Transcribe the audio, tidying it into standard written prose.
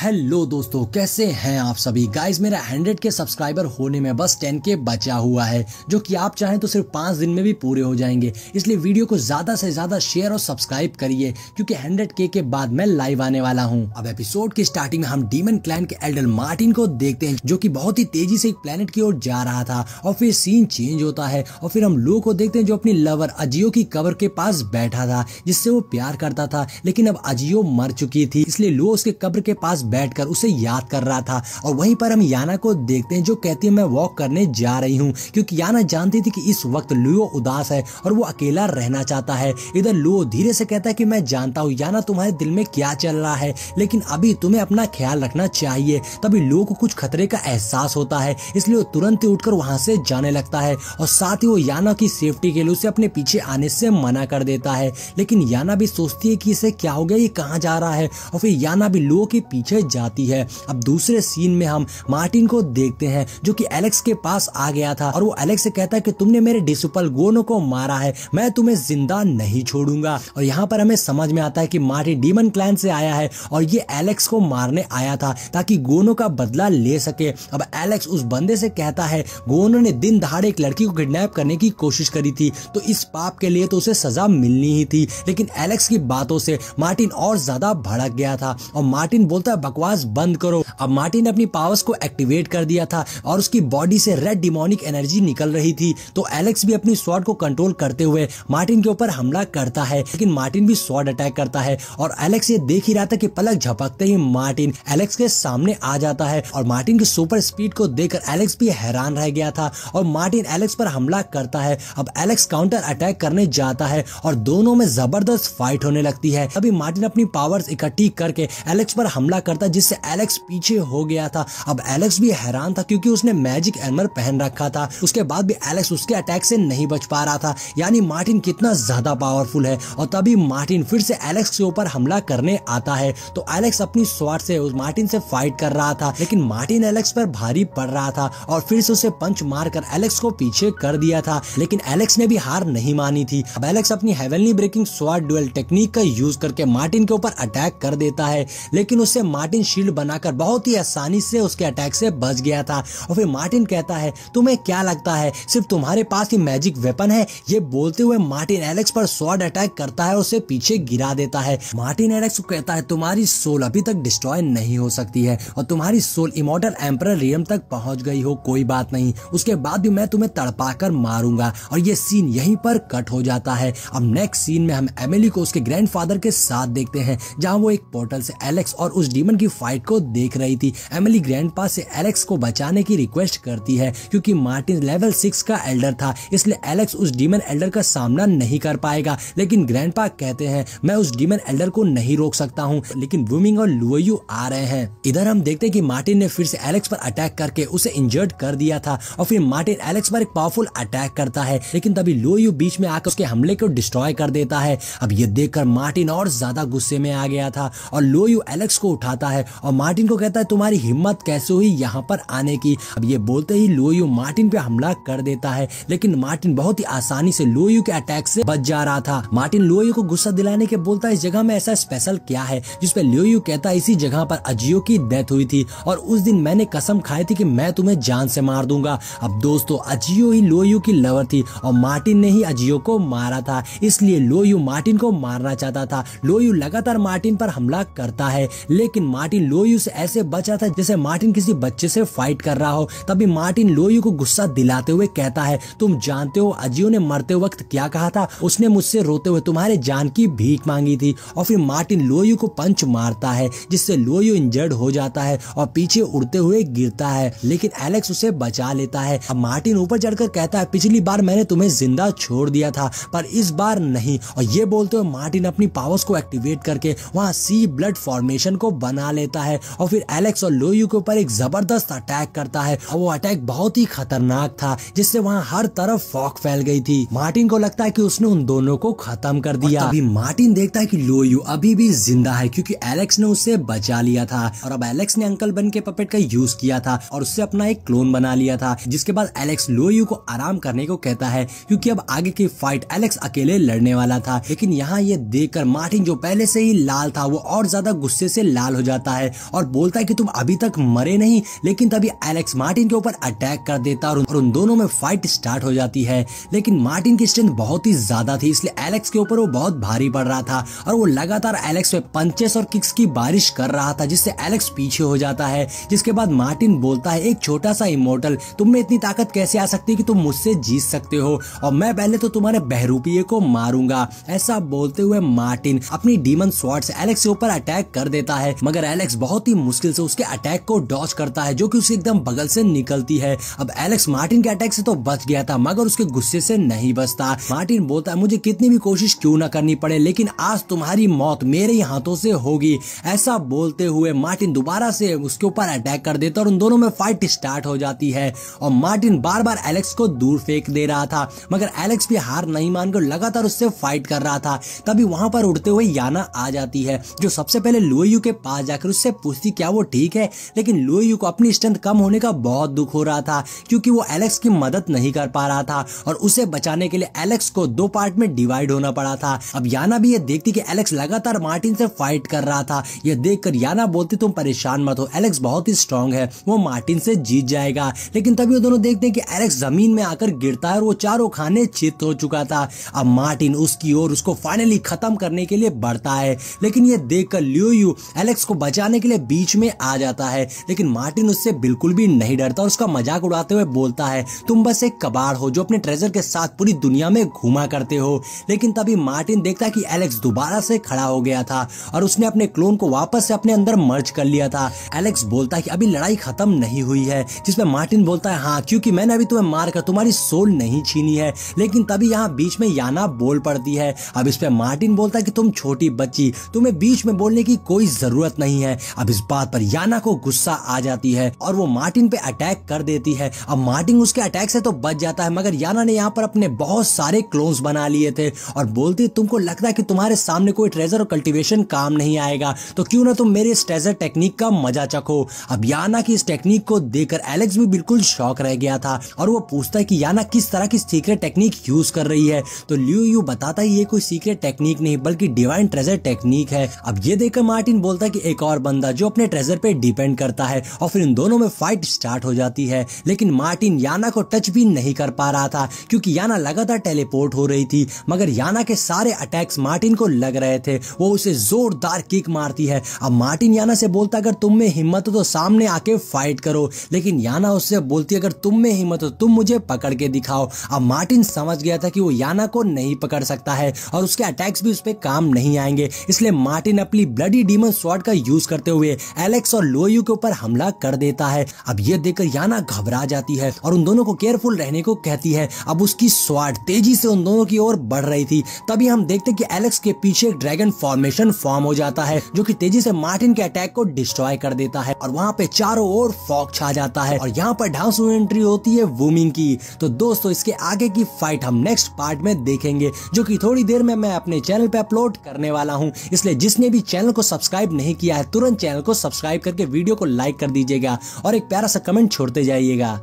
Hello दोस्तों, कैसे हैं आप सभी। गाइस, मेरा 100 के सब्सक्राइबर होने में बस 10 के बचा हुआ है, जो कि आप चाहें तो सिर्फ 5 दिन में भी पूरे हो जाएंगे। इसलिए वीडियो को ज्यादा से ज्यादा शेयर और सब्सक्राइब करिए, क्योंकि 100 के बाद मैं लाइव आने वाला हूं। अब एपिसोड की स्टार्टिंग में हम डीमन क्लैन के एल्डर मार्टिन को देखते हैं, जो कि बहुत ही तेजी से एक प्लेनेट की ओर जा रहा था। और फिर सीन चेंज होता है और फिर हम लो को देखते हैं, जो अपनी लवर अजियो की कब्र के पास बैठा था, जिससे वो प्यार करता था। लेकिन अब अजियो मर चुकी थी, इसलिए लो उसके कब्र के पास बैठकर उसे याद कर रहा था। और वहीं पर हम याना को देखते हैं, जो कहती है मैं वॉक करने जा रही हूँ, क्योंकि याना जानती थी कि इस वक्त लुओ उदास है और वो अकेला रहना चाहता है। इधर लुओ धीरे से कहता है कि मैं जानता हूँ याना तुम्हारे दिल में क्या चल रहा है, लेकिन अभी तुम्हें अपना ख्याल रखना चाहिए। तभी लुओ को कुछ खतरे का एहसास होता है, इसलिए वो तुरंत ही उठकर वहां से जाने लगता है और साथ ही वो याना की सेफ्टी के लिए उसे अपने पीछे आने से मना कर देता है। लेकिन याना भी सोचती है कि इसे क्या हो गया, ये कहाँ जा रहा है, और फिर याना भी लुओ के पीछे जाती है। अब दूसरे सीन में हम मार्टिन को देखते हैं, जो कि एलेक्स के पास आ गया था और वो एलेक्स से कहता है कि तुमने मेरे डिसिपल गोनो को मारा है, मैं तुम्हें जिंदा नहीं छोड़ूंगा। और यहाँ पर हमें समझ में आता है कि मार्टिन डीमन क्लैन से आया है और ये एलेक्स को मारने आया था ताकि गोनो का बदला ले सके। अब एलेक्स उस बंदे से कहता है गोनो ने दिन दहाड़े एक लड़की को किडनैप करने की कोशिश करी थी, तो इस पाप के लिए तो उसे सजा मिलनी ही थी। लेकिन एलेक्स की बातों से मार्टिन और ज्यादा भड़क गया था और मार्टिन बोलता है बकवास बंद करो। अब मार्टिन ने अपनी पावर्स को एक्टिवेट कर दिया था और उसकी बॉडी से रेड डिमोनिक एनर्जी निकल रही थी। तो एलेक्स भी अपनी स्वॉर्ड को कंट्रोल करते हुए मार्टिन के ऊपर हमला करता है, लेकिन मार्टिन भी स्वॉर्ड अटैक करता है और एलेक्स ये देख ही रहा था कि पलक झपकते ही मार्टिन एलेक्स के सामने आ जाता है। और मार्टिन की सुपर स्पीड को देखकर एलेक्स भी हैरान रह गया था और मार्टिन एलेक्स पर हमला करता है। अब एलेक्स काउंटर अटैक करने जाता है और दोनों में जबरदस्त फाइट होने लगती है। तभी मार्टिन अपनी पावर्स इकट्ठी करके एलेक्स पर हमला करता है, जिससे एलेक्स पीछे हो गया था। अब एलेक्स भी हैरान था, क्योंकि उसने मैजिक आर्मर पहन रखा था। उसके बाद भी एलेक्स उसके अटैक से नहीं बच पा रहा था, यानी मार्टिन कितना ज्यादा पावरफुल है। और तभी मार्टिन फिर से एलेक्स के ऊपर हमला करने आता है, तो एलेक्स अपनी स्वॉर्ड से उस मार्टिन से फाइट कर रहा था, लेकिन मार्टिन एलेक्स पर भारी पड़ रहा था और फिर से उसे पंच मारकर एलेक्स को पीछे कर दिया था। लेकिन एलेक्स ने भी हार नहीं मानी थी। अब एलेक्स अपनी heavenly breaking sword dual technique का यूज करके मार्टिन के ऊपर अटैक कर देता है, लेकिन उससे मार्टिन शील्ड बनाकर बहुत ही आसानी से उसके अटैक से बच गया था। और फिर मार्टिन कहता है तुम्हें क्या लगता है सिर्फ तुम्हारे पास ही मैजिक वेपन है। ये बोलते हुए मार्टिन एलेक्स पर स्वॉर्ड अटैक करता है और उसे पीछे गिरा देता है। मार्टिन एलेक्स को कहता है तुम्हारी सोल अभी तक डिस्ट्रॉय नहीं हो सकती है और तुम्हारी सोल इमॉर्टल एम्परर रियम तक पहुंच गई हो, कोई बात नहीं, उसके बाद भी मैं तुम्हें तड़पाकर मारूंगा। और ये सीन यहीं पर कट हो जाता है। अब नेक्स्ट सीन में हम एमिली को उसके ग्रैंडफादर के साथ देखते हैं, जहां वो एक पोर्टल से एलेक्स और उस डीमन की फाइट को देख रही थी। एमिली ग्रैंडपा से एलेक्स को बचाने की रिक्वेस्ट करती है, क्योंकि मार्टिन लेवल 6 का एल्डर था, इसलिए एलेक्स उस डीमन एल्डर का सामना नहीं कर पाएगा। लेकिन ग्रैंडपा कहते हैं मैं उस डीमन एल्डर को नहीं रोक सकता हूँ, लेकिन वुमिंग और लुओयू आ रहे हैं। इधर हम देखते हैं कि मार्टिन ने फिर से एलेक्स पर अटैक करके उसे इंजर्ड कर दिया था और फिर मार्टिन एलेक्स पर एक पावरफुल अटैक करता है, लेकिन तभी लुओयू बीच में आकर उसके हमले को डिस्ट्रॉय कर देता है। अब ये देखकर मार्टिन और ज्यादा गुस्से में आ गया था और लुओयू एलेक्स को उठाता है और मार्टिन को कहता है तुम्हारी हिम्मत कैसे हुई यहाँ पर आने की। अब ये बोलते ही लुओयू मार्टिन पे हमला कर देता है, लेकिन मार्टिन बहुत ही आसानी से लुओयू के अटैक से बच जा रहा था। मार्टिन लुओयू को गुस्सा दिलाने के बोलता है इस जगह में ऐसा स्पेशल क्या है, जिसपे लुओयू कहता है इसी जगह पर अजियो की डेथ हुई थी और उस दिन मैंने कसम खाई थी कि मैं तुम्हें जान से मार दूंगा। अब दोस्तों, अजियो ही लुओयू की लवर थी और मार्टिन ने ही अजियो को मारा था, इसलिए लुओयू मार्टिन को मारना चाहता था। लुओयू लगातार मार्टिन पर हमला करता है, लेकिन मार्टिन लुओयू से ऐसे बचा था जैसे मार्टिन किसी बच्चे से फाइट कर रहा हो। तभी मार्टिन लुओयू को गुस्सा दिलाते हुए कहता है तुम जानते हो अजियो ने मरते वक्त क्या कहा था, उसने मुझसे रोते हुए तुम्हारे जान की भीख मांगी थी। और फिर मार्टिन लुओयू को पंच मारता है, जिससे लुओयू इंजर्ड हो जाता है और पीछे उड़ते हुए गिरता है, लेकिन एलेक्स उसे बचा लेता है। अब मार्टिन ऊपर चढ़कर कहता है पिछली बार मैंने तुम्हें जिंदा छोड़ दिया था, पर इस बार नहीं। और ये बोलते हुए मार्टिन अपनी पावर्स को एक्टिवेट करके वहां सी ब्लड फॉर्मेशन को बना लेता है और फिर एलेक्स और लुओयू के ऊपर एक जबरदस्त अटैक करता है और वो अटैक बहुत ही खतरनाक था, जिससे वहां हर तरफ फॉग फैल गई थी। मार्टिन को लगता है कि उसने उन दोनों को खत्म कर दिया। तभी मार्टिन देखता है कि लुओयू अभी भी जिंदा है, क्योंकि एलेक्स ने उसे बचा लिया था। और अब एलेक्स ने अंकल बन के पपेट का यूज किया था और उससे अपना एक क्लोन बना लिया था, जिसके बाद एलेक्स लुओयू को आराम करने को कहता है, क्योंकि अब आगे की फाइट एलेक्स अकेले लड़ने वाला था। लेकिन यहाँ ये देखकर मार्टिन जो पहले से ही लाल था वो और ज्यादा गुस्से से लाल हो जाता है और बोलता है कि तुम अभी तक मरे नहीं। लेकिन तभी एलेक्स मार्टिन के ऊपर अटैक कर देता है और उन दोनों में फाइट स्टार्ट हो जाती है। लेकिन मार्टिन की स्ट्रेंथ बहुत ही ज्यादा थी, इसलिए एलेक्स के ऊपर वो बहुत भारी पड़ रहा था और वो लगातार एलेक्स पे पंचेस और किक्स की बारिश कर रहा था, जिससे एलेक्स पीछे हो जाता है। जिसके बाद मार्टिन बोलता है, एक छोटा सा इमोर्टल, तुम में इतनी ताकत कैसे आ सकती है कि तुम मुझसे जीत सकते हो, और मैं पहले तो तुम्हारे बहरूपिये को मारूंगा। ऐसा बोलते हुए मार्टिन अपनी डीमन स्वॉर्ड से एलेक्स के ऊपर अटैक कर देता है, मगर एलेक्स बहुत ही मुश्किल से उसके अटैक को डॉज करता है, जो कि उसे एकदम बगल से निकलती है। अब एलेक्स मार्टिन के अटैक से तो बच गया था, मगर उसके गुस्से से नहीं बचता। मार्टिन बोलता है, मुझे कितनी भी कोशिश क्यों ना करनी पड़े, लेकिन आज तुम्हारी मौत मेरे हाथों से होगी। ऐसा बोलते हुए मार्टिन दोबारा से उसके ऊपर अटैक कर देता है और उन दोनों में फाइट स्टार्ट हो जाती है। और मार्टिन बार बार एलेक्स को दूर फेंक दे रहा था, मगर एलेक्स भी हार नहीं मानकर लगातार उससे फाइट कर रहा था। तभी वहां पर उड़ते हुए याना आ जाती है, जो सबसे पहले लुओयू के पास जाकर उससे पूछती क्या वो ठीक है। लेकिन लुओयू को अपनी स्ट्रेंथ कम होने का बहुत दुख हो रहा था, क्योंकि वो एलेक्स की मदद नहीं कर पा रहा था और उसे बचाने के लिए एलेक्स को 2 पार्ट में डिवाइड होना पड़ा था। अब याना भी ये देखती कि एलेक्स लगातार मार्टिन से फाइट कर रहा था। यह देखकर याना बोलती, तुम परेशान मत हो, एलेक्स बहुत ही स्ट्रांग है, वो मार्टिन से जीत जाएगा। लेकिन तभी वो दोनों देखते हैं कि एलेक्स जमीन में आकर गिरता है और वो चारों खाने चित हो चुका था। अब मार्टिन उसकी ओर उसको फाइनली खत्म करने के लिए बढ़ता है, लेकिन ये देखकर लुओयू एलेक्स को बचाने के लिए बीच में आ जाता है। लेकिन मार्टिन उससे बिल्कुल भी नहीं डरता और उसका मजाक उड़ाते हुए बोलता है, तुम बस एक कबाड़ हो जो अपने ट्रेजर के साथ पूरी दुनिया में घूमा करते हो। लेकिन तभी मार्टिन देखता है कि एलेक्स दोबारा से खड़ा हो गया था और उसने अपने क्लोन को वापस से अपने अंदर मर्ज कर लिया था। एलेक्स बोलता है कि अभी लड़ाई खत्म नहीं हुई है, जिसमें मार्टिन बोलता है, हाँ, क्योंकि मैंने अभी तुम्हें मारकर तुम्हारी सोल नहीं छीनी है। लेकिन तभी यहाँ बीच में याना बोल पड़ती है। अब इस पे मार्टिन बोलता है कि तुम छोटी बच्ची, तुम्हें बीच में बोलने की कोई जरूरत नहीं है। अब इस बात पर याना को गुस्सा आ जाती है और वो मार्टिन पे अटैक कर देती है। अब मार्टिन उसके अटैक से तो बच जाता है, मगर याना ने यहाँ पर अपने बहुत सारे क्लोन्स बना लिए थे और बोलती, तुमको लगता है कि तुम्हारे सामने कोई ट्रेजर और कल्टीवेशन काम नहीं आएगा, तो क्यों ना तुम मेरे इस ट्रेजर टेक्निक का मजा चखो। अब याना की इस टेक्निक को देखकर एलेक्स भी बिल्कुल शॉक रह गया था और वो पूछता है कि याना किस तरह की सीक्रेट टेक्निक यूज कर रही है। तो लुओयू बताता है, ये कोई सीक्रेट टेक्निक नहीं बल्कि डिवाइन ट्रेजर टेक्निक है। अब ये देखकर मार्टिन बोलता है कि एक और बंदा जो अपने ट्रेजर पे डिपेंड करता है, और फिर इन दोनों में फाइट स्टार्ट हो जाती है। लेकिन मार्टिन याना को टच भी नहीं कर पा रहा था, क्योंकि याना लगातार टेलीपोर्ट हो रही थी, मगर याना के सारे अटैक्स मार्टिन को लग रहे थे। वो उसे जोरदार किक मारती है। अब मार्टिन याना से बोलता, अगर तुम में हिम्मत हो तो सामने आके फाइट करो। लेकिन याना उससे बोलती, अगर तुम में हिम्मत हो तुम मुझे पकड़ के दिखाओ। अब मार्टिन समझ गया था कि वो याना को नहीं पकड़ सकता है और उसके अटैक्स भी उस पे काम नहीं आएंगे, इसलिए मार्टिन अपनी ब्लडी डीमन स्वॉर्ड का यूज करते हुए एलेक्स और लुओयू के ऊपर हमला कर देता है। अब ये देखकर याना घबरा जाती है और उन दोनों को केयरफुल रहने को कहती है। अब उसकी स्वॉर्ड तेजी से उन दोनों की ओर बढ़ रही थी। तभी हम देखते हैं कि एलेक्स के पीछे एक ड्रैगन फॉर्मेशन फॉर्म हो जाता है, जो कि तेजी से मार्टिन के अटैक को डिस्ट्रॉय कर देता है और वहां पे चारों ओर फॉग छा जाता है और यहाँ पर ढांसू एंट्री होती है वूमिंग की। तो दोस्तों, इसके आगे की फाइट हम नेक्स्ट पार्ट में देखेंगे, जो कि थोड़ी देर में मैं अपने चैनल पे अपलोड करने वाला हूँ। इसलिए जिसने भी चैनल को सब्सक्राइब नहीं किया है, तुरंत चैनल को सब्सक्राइब करके वीडियो को लाइक कर दीजिएगा और एक प्यारा सा कमेंट छोड़ते जाइएगा।